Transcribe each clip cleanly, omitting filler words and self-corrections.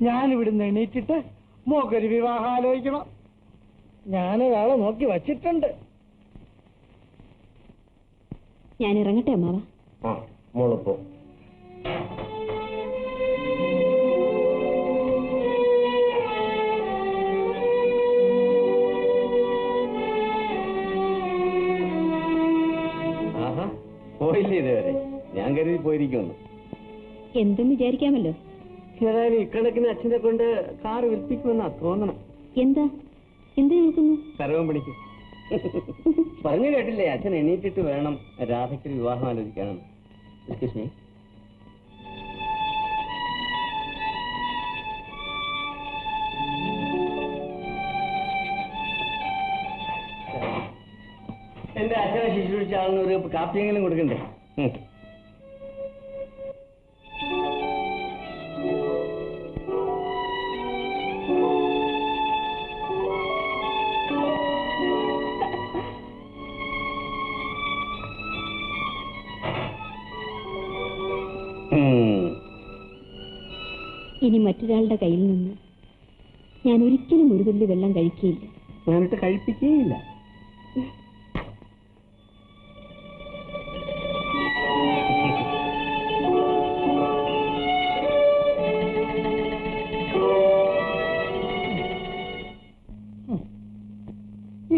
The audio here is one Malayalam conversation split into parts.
ഞാനിവിടുന്ന് എണീറ്റിട്ട് മോക്കൊരു വിവാഹം ആലോചിക്കണം. ഞാനൊരാളെ നോക്കി വച്ചിട്ടുണ്ട്. ഞാൻ ഇറങ്ങട്ടെ അമ്മാവ. മോളിപ്പോ പോയില്ലേ ഇതുവരെ? ഞാൻ കരുതി പോയിരിക്കുന്നു. എന്തും വിചാരിക്കാമല്ലോ. ഏതായാലും ഇക്കണക്കിന് അച്ഛനെ കൊണ്ട് കാർ വിൽപ്പിക്കുമെന്നാ തോന്നണം. എന്താ എന്ത് കേൾക്കുന്നു? കരവും പിടിക്കും. പറഞ്ഞു കേട്ടില്ലേ, അച്ഛൻ എണീറ്റിട്ട് വേണം രാധയ്ക്ക് വിവാഹം ആലോചിക്കാനെന്ന്. Excuse me. എന്റെ അച്ഛനെ ശുശ്രൂഷിച്ച ആളിന് ഒരു കാപ്പിയെങ്കിലും കൊടുക്കണ്ടേ? ഇനി മറ്റൊരാളുടെ കയ്യിൽ നിന്ന് ഞാൻ ഒരിക്കലും ഒരു തുള്ളി വെള്ളം കഴിക്കുകയില്ല. ഞാനിട്ട് കഴിപ്പിക്കുകയില്ല.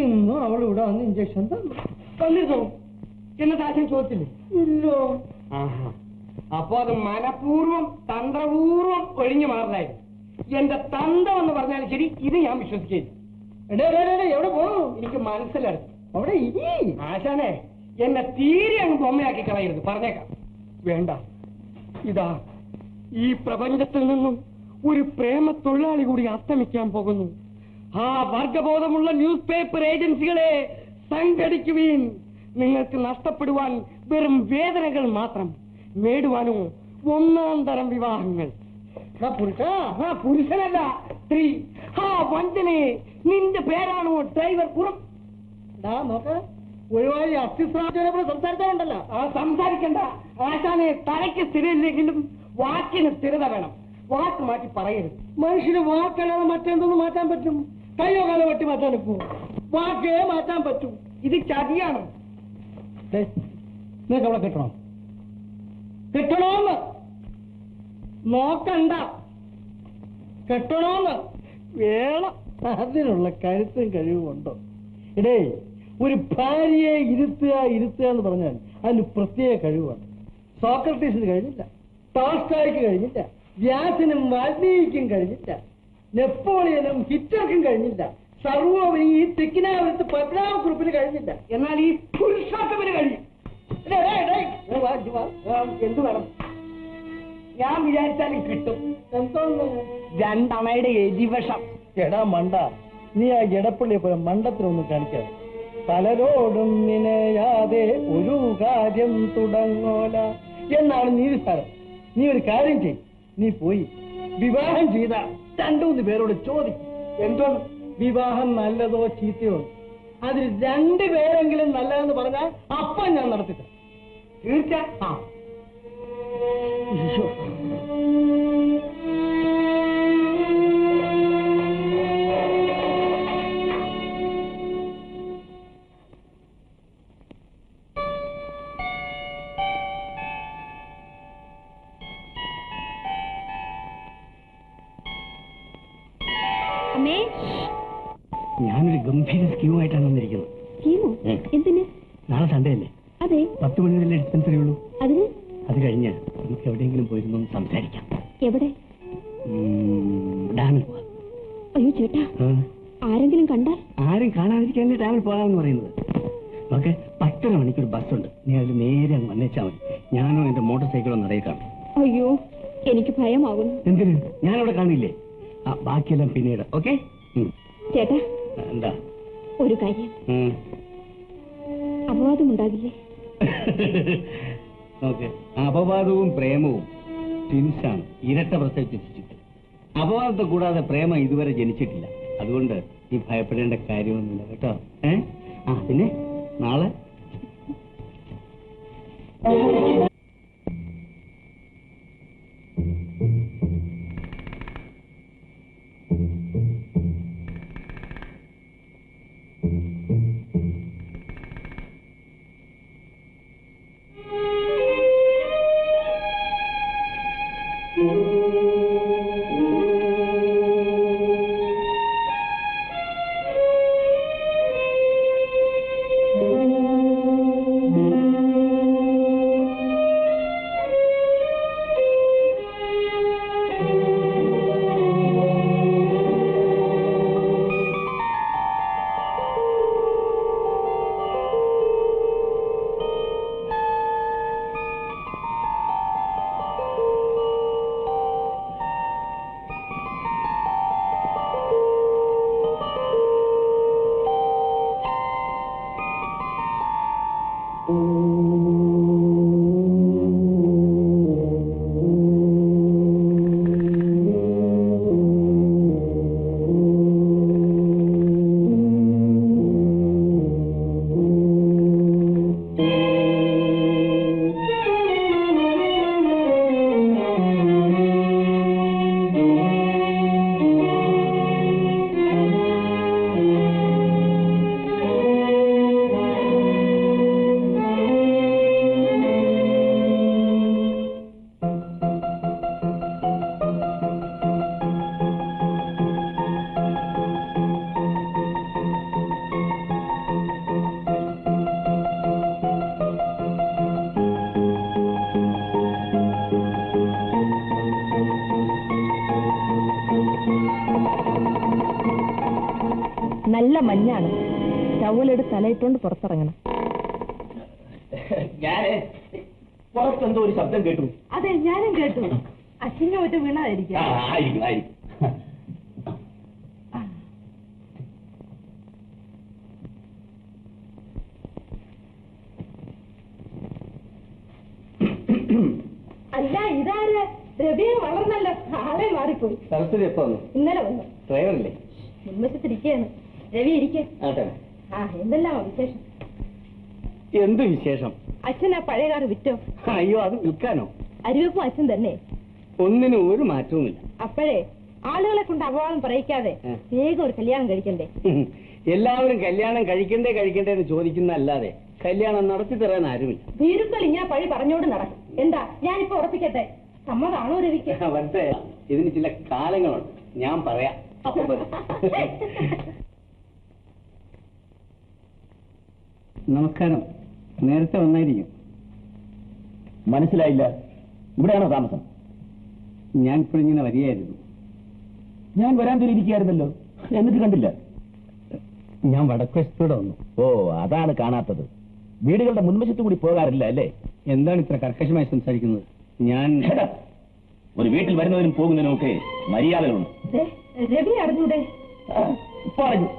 ഇന്നും അവളിവിടെ വന്ന് ഇഞ്ചക്ഷൻ തന്നിരുന്നു. എന്നിട്ട് ആശയം ചോദിച്ചില്ലേ? ഇല്ലോ. അപ്പൊ അത് മനഃപൂർവ്വം തന്ത്രപൂർവ്വം ഒഴിഞ്ഞു മാറുന്നതായിരുന്നു. എന്റെ തന്ത്രം എന്ന് പറഞ്ഞാലും ശരി, ഇത് ഞാൻ വിശ്വസിക്കില്ല. എവിടെ പോണു? എനിക്ക് മനസ്സിലായിരുന്നു. അവിടെ ഇരി. ആശാനെ, എന്നെ തീരെ അങ്ങ് ബൊമ്മയാക്കി കളയരുത്, പറഞ്ഞേക്കാം. വേണ്ട, ഇതാ ഈ പ്രപഞ്ചത്തിൽ നിന്നും ഒരു പ്രേമ തൊഴിലാളി കൂടി അസ്തമിക്കാൻ പോകുന്നു. ആ വർഗബോധമുള്ള ന്യൂസ് പേപ്പർ ഏജൻസികളെ സംഘടിക്കുവീൻ. നിങ്ങൾക്ക് നഷ്ടപ്പെടുവാൻ വെറും വേദനകൾ മാത്രം, നേടുവാനോ ഒന്നാം തരം വിവാഹങ്ങൾ. പുരുഷനല്ല സ്ത്രീ. വഞ്ചനെ, നിന്റെ പേരാണോ ഡ്രൈവർ? പുറം നോക്ക, ഒഴിവായി അസ്ഥിസ്രാജനെ സംസാരിച്ചാലുണ്ടല്ലോ. സംസാരിക്കണ്ട ആശാനെ. തലയ്ക്ക് സ്ഥിരമില്ലെങ്കിലും വാക്കിന് സ്ഥിരത വേണം. വാക്ക് മാറ്റി പറയരുത്. മനുഷ്യന് വാക്കല്ലാതെ മറ്റെന്തൊന്നും മാറ്റാൻ പറ്റും? കയ്യോ കാലോ വെട്ടി മാറ്റാൻ ഒക്കും. വാക്കേ മാറ്റാൻ പറ്റും. ഇത് ചതിയാണ്. നിങ്ങൾക്ക് അവിടെ കെട്ടണോ? കെട്ടണോന്ന് നോക്കണ്ട. കെട്ടണോന്ന് വേണം. അതിനുള്ള കരുത്തും കഴിവുമുണ്ടോ? ഇടേ, ഒരു ഭാര്യയെ ഇരുത്തുക എന്ന് പറഞ്ഞാൽ അതിന് പ്രത്യേക കഴിവാണ്. സോക്രട്ടീസിന് കഴിഞ്ഞില്ല, ടോൾസ്റ്റോയ്ക്ക് കഴിഞ്ഞില്ല, വ്യാസിനും വാൽമീകിക്കും കഴിഞ്ഞില്ല, നെപ്പോളിയനും ഹിറ്റ്ലർക്കും കഴിഞ്ഞില്ല, സർവോപരി ഈ തെക്കിനാപുരത്ത് പത്മനാഭക്കുറുപ്പിന് കഴിഞ്ഞില്ല. എന്നാൽ ഈ പുരുഷോത്തമന് കഴിയും. എന്ത് വേണം? ഞാൻ വിചാരിച്ചാലും കിട്ടും. എന്തോന്ന്? 2 അണയുടെ എരിവഷം. എടാ മണ്ട, നീ ആ എടപ്പള്ളിയെ പോലെ മണ്ടത്തിനൊന്നും കാണിക്കാതെ. പലരോടും നിനയാതെ ഒരു കാര്യം തുടങ്ങോല എന്നാണ് നീതിസാരം. നീ ഒരു കാര്യം ചെയ്, നീ പോയി വിവാഹം ചെയ്ത 2-3 പേരോട് ചോദിക്കും, എന്തോന്ന് വിവാഹം നല്ലതോ ചീത്തയോ. അതിൽ 2 പേരെങ്കിലും നല്ലതെന്ന് പറഞ്ഞാൽ അപ്പം ഞാൻ നടത്തില്ല. തീർച്ച. ഞാനൊരു ഗംഭീര സ്കീമുമായിട്ടാണ് വന്നിരിക്കുന്നത്. എന്തിന്? നാളെ സൺഡേ അല്ലേ? അതെ. 10 മണി വരെ ഡിസ്പെൻസറി ഉള്ളൂ. അത് കഴിഞ്ഞ് നമുക്ക് എവിടെയെങ്കിലും പോയിരുന്നു സംസാരിക്കാം. എവിടെ? ഡാമിൽ പോവാം. അയ്യോ ചേട്ടാ, ആരെങ്കിലും കണ്ടാൽ? ആരും കാണാതിരിക്കാൻ ഡാമിൽ പോകാമെന്ന് പറയുന്നത്. നമുക്ക് 10:30 മണിക്കൊരു ബസ്സുണ്ട്. നീ അതിൽ നേരെ അങ്ങ് വന്നേച്ചാൽ മതി. ഞാനോ എന്റെ മോട്ടോർ സൈക്കിളോ നടയിൽ കാണും. അയ്യോ, എനിക്ക് ഭയമാകുന്നു. എന്തിന്? ഞാനവിടെ കാണില്ലേ. ബാക്കിയെല്ലാം പിന്നീട്. ഓക്കെ ചേട്ടാ. എന്താ? ഒരു കാര്യം, അപവാദമുണ്ടാകില്ലേ? ഓക്കെ, അപവാദവും പ്രേമവും ട്വിൻസാണ്, ഇരട്ട പ്രസവിച്ചിട്ട്. അപവാദത്തെ കൂടാതെ പ്രേമം ഇതുവരെ ജനിച്ചിട്ടില്ല. അതുകൊണ്ട് നീ ഭയപ്പെടേണ്ട കാര്യമൊന്നുമില്ല കേട്ടോ. പിന്നെ നാളെ മഞ്ഞാണ്. ടവലെടുത്ത് തലയിട്ടുകൊണ്ട് പുറത്തിറങ്ങണം. ഞാന് പുറത്തെന്തോ ഒരു ശബ്ദം കേട്ടു. അതെ, ഞാനും കേട്ടു. അച്ഛനെ ഒറ്റ വീണായിരിക്കും. ആയിരിക്കും. അല്ല, ഇതാര്? രവിയെ വളർന്നല്ലോ, ആളെ മാറിപ്പോയി. സരസ്വതി എപ്പോ വന്നു? ഇന്നലെ വന്നു. ഡ്രൈവറല്ലേ? മുൻവശത്തിരിക്കുകയാണ്. രവി ഇരിക്കേ. എന്തെല്ലാം വിശേഷം? എന്ത് വിശേഷം? അച്ഛൻ ആ പഴയ കാർ വിറ്റോ? അയ്യോ, അത് വിൽക്കാനോ? അരിവെപ്പും അച്ഛൻ തന്നെ. ഒന്നിനും ഒരു മാറ്റവുമില്ല. അപ്പോഴേ ആളുകളെ കൊണ്ട് അപവാദം പറയിക്കാതെ വേഗം ഒരു കല്യാണം കഴിക്കണ്ടേ? എല്ലാവരും കല്യാണം കഴിക്കണ്ടേ എന്ന് ചോദിക്കുന്നതല്ലാതെ കല്യാണം നടത്തി തരാൻ ആരുമില്ല. വീരുക്കൾ ഇങ്ങനെ പഴി പറഞ്ഞോണ്ട് നടക്കും. എന്താ, ഞാനിപ്പോ ഉറപ്പിക്കട്ടെ? സമ്മതാണോ രവിക്ക്? വരട്ടെ, ഇതിന് ചില കാലങ്ങളുണ്ട്, ഞാൻ പറയാം. നമസ്കാരം. നേരത്തെ വന്നായിരിക്കും. മനസ്സിലായില്ല. ഇവിടെയാണോ താമസം? ഞാൻ ഇപ്പോഴിങ്ങനെ വരികയായിരുന്നു. ഞാൻ വരാൻ തിരിയിരിക്കുകയായിരുന്നല്ലോ, എന്നിട്ട് കണ്ടില്ല. ഞാൻ വടക്കുവശത്തൂടെ വന്നു. ഓ, അതാണ് കാണാത്തത്. വീടുകളുടെ മുൻവശത്തു കൂടി പോകാറില്ല അല്ലേ? എന്താണ് ഇത്ര കർക്കശമായി സംസാരിക്കുന്നത്? ഞാൻ ഒരു വീട്ടിൽ വരുന്നതിനും പോകുന്നതിനും ഒക്കെ മര്യാദകളുണ്ട്. രവി അറിഞ്ഞൂടെ? പറഞ്ഞു.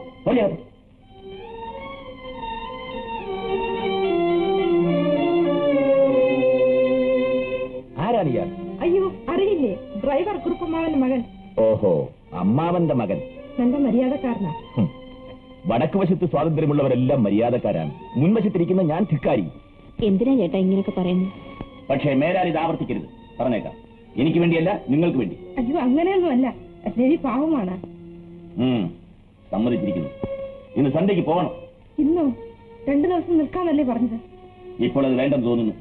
ആരാണ് ഇയാൾ? അയ്യോ, അറിയില്ലേ? ഡ്രൈവർ കുറുപ്പമ്മാവന്റെ മകൻ. ഓഹോ, അമ്മാവന്റെ മകൻ. നല്ല മര്യാദക്കാരനാ. വടക്ക് വശത്ത് സ്വാതന്ത്ര്യമുള്ളവരെല്ലാം മര്യാദക്കാരാണ്. മുൻവശത്തിരിക്കുന്ന ഞാൻ ധിക്കാരി. എന്തിനാ ചേട്ടാ ഇങ്ങനെയൊക്കെ പറയുന്നു? പക്ഷേ മേലാൽ ഇത് ആവർത്തിക്കരുത്, പറഞ്ഞേക്കാം. എനിക്ക് വേണ്ടിയല്ല, നിങ്ങൾക്ക് വേണ്ടി. അയ്യോ, അങ്ങനെയൊന്നുമല്ല. രവി പാവമാണ്. സമ്മതിച്ചിരിക്കുന്നു. ഇന്ന് സന്ധ്യയ്ക്ക് പോകണം. ഇന്നോ? 2 ദിവസം നിൽക്കാന്നല്ലേ പറഞ്ഞത്? ഇപ്പോൾ അത് വേണ്ടെന്ന് തോന്നുന്നു.